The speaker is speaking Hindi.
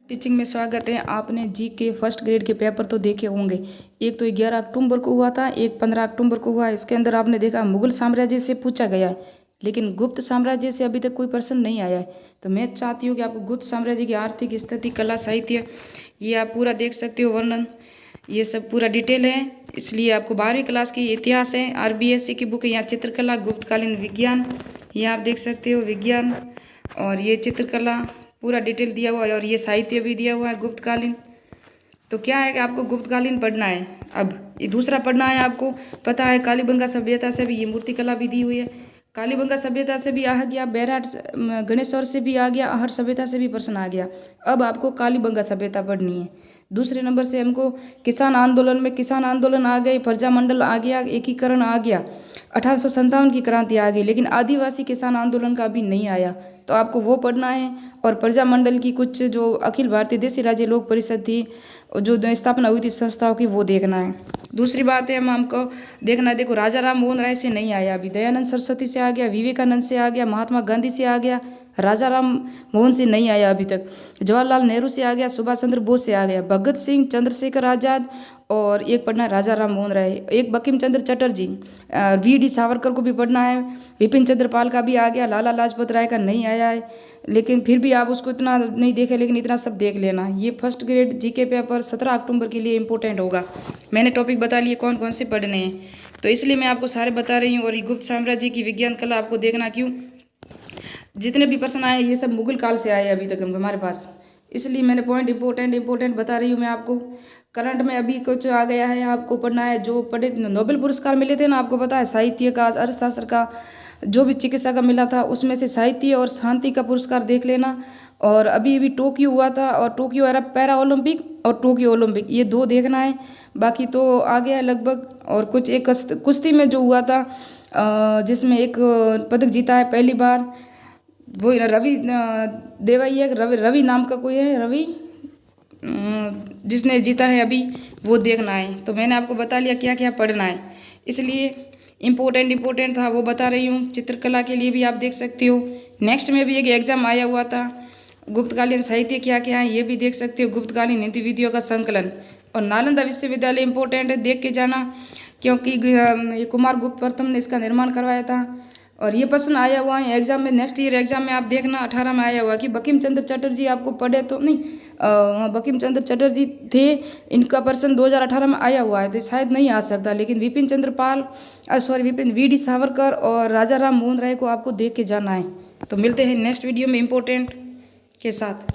टीचिंग में स्वागत है। आपने जी के फर्स्ट ग्रेड के पेपर तो देखे होंगे। एक तो 11 अक्टूबर को हुआ था, एक 15 अक्टूबर को हुआ। इसके अंदर आपने देखा मुगल साम्राज्य से पूछा गया है, लेकिन गुप्त साम्राज्य से अभी तक कोई प्रश्न नहीं आया है। तो मैं चाहती हूँ कि आपको गुप्त साम्राज्य की आर्थिक स्थिति, कला, साहित्य, ये आप पूरा देख सकते हो, वर्णन, ये सब पूरा डिटेल है। इसलिए आपको 12वीं क्लास की इतिहास है, RBSC की बुक है। यहाँ चित्रकला, गुप्तकालीन विज्ञान, ये आप देख सकते हो, विज्ञान, और ये चित्रकला पूरा डिटेल दिया हुआ है, और ये साहित्य भी दिया हुआ है गुप्तकालीन। तो क्या है कि आपको गुप्तकालीन पढ़ना है। अब ये दूसरा पढ़ना है, आपको पता है कालीबंगा सभ्यता से भी, ये मूर्तिकला भी दी हुई है। कालीबंगा सभ्यता से भी आ गया, बैराट गणेश्वर से भी आ गया, आहट सभ्यता से भी प्रश्न आ गया। अब आपको कालीबंगा सभ्यता पढ़नी है। दूसरे नंबर से हमको किसान आंदोलन में, किसान आंदोलन आ गए, प्रजामंडल आ गया, एकीकरण आ गया, 1857 की क्रांति आ गई, लेकिन आदिवासी किसान आंदोलन का अभी नहीं आया। तो आपको वो पढ़ना है। और प्रजामंडल की कुछ जो अखिल भारतीय देशी राज्य लोक परिषद थी, जो स्थापना हुई थी संस्थाओं की, वो देखना है। दूसरी बात है, हमको देखना है, देखो राजा राम मोहन राय से नहीं आया अभी, दयानंद सरस्वती से आ गया, विवेकानंद से आ गया, महात्मा गांधी से आ गया, राजा राम मोहन से नहीं आया अभी तक। जवाहरलाल नेहरू से आ गया, सुभाष चंद्र बोस से आ गया, भगत सिंह, चंद्रशेखर आज़ाद, और एक पढ़ना है राजा राम मोहन राय, एक बंकिम चंद्र चटर्जी, VD सावरकर को भी पढ़ना है, विपिन चंद्र पाल का भी आ गया, लाला लाजपत राय का नहीं आया है, लेकिन फिर भी आप उसको इतना नहीं देखे, लेकिन इतना सब देख लेना। ये फर्स्ट ग्रेड GK पेपर 17 अक्टूबर के लिए इंपॉर्टेंट होगा। मैंने टॉपिक बता लिए कौन कौन से पढ़ने हैं, तो इसलिए मैं आपको सारे बता रही हूँ। और ये गुप्त साम्राज्य की विज्ञान कला आपको देखना, क्यों जितने भी प्रश्न आए ये सब मुगल काल से आए अभी तक हमारे पास, इसलिए मैंने पॉइंट इंपॉर्टेंट बता रही हूँ मैं आपको। करंट में अभी कुछ आ गया है, आपको पढ़ना है। जो पढ़े नोबेल पुरस्कार मिले थे ना, आपको पता है, साहित्य का, अर्थशास्त्र का, जो भी चिकित्सा का मिला था, उसमें से साहित्य और शांति का पुरस्कार देख लेना। और अभी टोक्यो हुआ था, और टोक्यो era पैरा ओलंपिक और टोक्यो ओलंपिक, ये दो देखना है। बाकी तो आ गया है लगभग। और कुछ एक कुश्ती में जो हुआ था, जिसमें एक पदक जीता है पहली बार, वो रवि देवाई है, रवि नाम का कोई है, रवि, जिसने जीता है अभी, वो देखना है। तो मैंने आपको बता लिया क्या क्या पढ़ना है, इसलिए इम्पोर्टेंट था वो बता रही हूँ। चित्रकला के लिए भी आप देख सकते हो। नेक्स्ट में भी एक एग्जाम आया हुआ था, गुप्तकालीन साहित्य क्या क्या है ये भी देख सकते हो, गुप्तकालीन हिंदी विधियों का संकलन। और नालंदा विश्वविद्यालय इंपॉर्टेंट है, देख के जाना, क्योंकि ये कुमार गुप्त प्रथम ने इसका निर्माण करवाया था। और ये प्रश्न आया हुआ है एग्जाम में, नेक्स्ट ईयर एग्जाम में आप देखना, 18 में आया हुआ कि बंकिम चंद्र चटर्जी, आपको पढ़े तो नहीं, बंकिम चंद्र चटर्जी थे, इनका प्रश्न 2018 में आया हुआ है, तो शायद नहीं आ सकता। लेकिन विपिन चंद्र पाल, VD सावरकर और राजा राम मोहन राय को आपको देख के जाना है। तो मिलते हैं नेक्स्ट वीडियो में इंपॉर्टेंट के साथ।